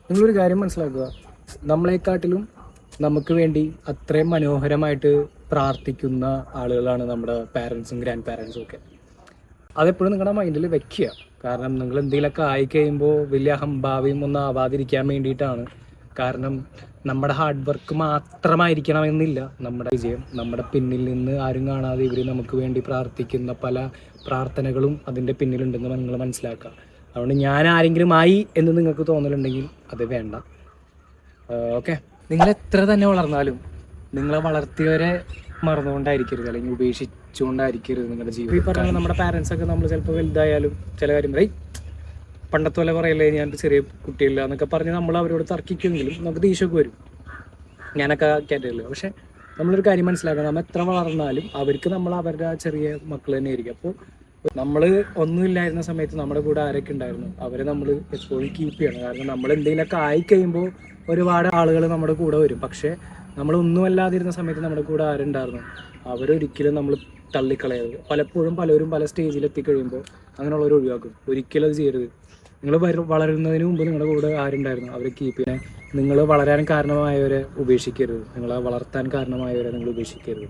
നിങ്ങളൊരു കാര്യം മനസ്സിലാക്കുക, നമ്മളെക്കാട്ടിലും നമുക്ക് വേണ്ടി അത്രയും മനോഹരമായിട്ട് പ്രാർത്ഥിക്കുന്ന ആളുകളാണ് നമ്മുടെ പാരൻസും ഗ്രാൻഡ് പാരൻസും ഒക്കെ. അതെപ്പോഴും നിങ്ങളുടെ മൈൻഡിൽ വെക്കുക. കാരണം നിങ്ങൾ എന്തെങ്കിലുമൊക്കെ ആയിക്കഴിയുമ്പോൾ വലിയ അഹംഭാവിയും ഒന്നും ആവാതിരിക്കാൻ വേണ്ടിയിട്ടാണ്. കാരണം നമ്മുടെ ഹാർഡ് വർക്ക് മാത്രമായിരിക്കണമെന്നില്ല നമ്മുടെ വിജയം. നമ്മുടെ പിന്നിൽ നിന്ന് ആരും കാണാതെ ഇവർ നമുക്ക് വേണ്ടി പ്രാർത്ഥിക്കുന്ന പല പ്രാർത്ഥനകളും അതിൻ്റെ പിന്നിലുണ്ടെന്ന് നിങ്ങൾ മനസ്സിലാക്കുക. അതുകൊണ്ട് ഞാൻ ആരെങ്കിലും ആയി എന്ന് നിങ്ങൾക്ക് തോന്നലുണ്ടെങ്കിൽ അത് വേണ്ട. ഓക്കെ, നിങ്ങൾ എത്ര തന്നെ വളർന്നാലും നിങ്ങളെ വളർത്തിയവരെ മറന്നുകൊണ്ടായിരിക്കരുത്, അല്ലെങ്കിൽ ഉപേക്ഷിച്ചുകൊണ്ടായിരിക്കരുത് നിങ്ങളുടെ ജീവിതം. ഈ പറഞ്ഞ നമ്മുടെ പാരൻസൊക്കെ നമ്മൾ ചിലപ്പോൾ വലുതായാലും ചില കാര്യം പറയും, പണ്ടത്തെ പോലെ പറയല്ലേ ഞാൻ ചെറിയ കുട്ടിയില്ല എന്നൊക്കെ പറഞ്ഞ് നമ്മൾ അവരോട് തർക്കിക്കുമെങ്കിലും നമുക്ക് ദേഷ്യമൊക്കെ വരും. ഞാനൊക്കെ കേട്ടില്ല. പക്ഷെ നമ്മളൊരു കാര്യം മനസ്സിലാക്കണം, നമ്മൾ എത്ര വളർന്നാലും അവർക്ക് നമ്മൾ അവരുടെ ചെറിയ മക്കൾ തന്നെ ആയിരിക്കും. അപ്പോൾ നമ്മൾ ഒന്നുമില്ലായിരുന്ന സമയത്ത് നമ്മുടെ കൂടെ ആരൊക്കെ ഉണ്ടായിരുന്നു അവരെ നമ്മൾ എപ്പോഴും കീപ്പ് ചെയ്യണം. കാരണം നമ്മൾ എന്തെങ്കിലുമൊക്കെ ആയിക്കഴിയുമ്പോൾ ഒരുപാട് ആളുകൾ നമ്മുടെ കൂടെ വരും. പക്ഷേ നമ്മളൊന്നുമല്ലാതിരുന്ന സമയത്ത് നമ്മുടെ കൂടെ ആരുണ്ടായിരുന്നു അവരൊരിക്കലും നമ്മൾ തള്ളിക്കളയരുത്. പലപ്പോഴും പലരും പല സ്റ്റേജിൽ എത്തിക്കഴിയുമ്പോൾ അങ്ങനെയുള്ളവർ ഒഴിവാക്കും. ഒരിക്കലും അത് ചെയ്യരുത്. നിങ്ങൾ വളരുന്നതിന് മുമ്പ് നിങ്ങളുടെ കൂടെ ആരുണ്ടായിരുന്നു അവരെ കീപ്പ് ചെയ്യാൻ. നിങ്ങൾ വളരാൻ കാരണമായവരെ ഉപേക്ഷിക്കരുത്. നിങ്ങളെ വളർത്താൻ കാരണമായവരെ നിങ്ങൾ ഉപേക്ഷിക്കരുത്.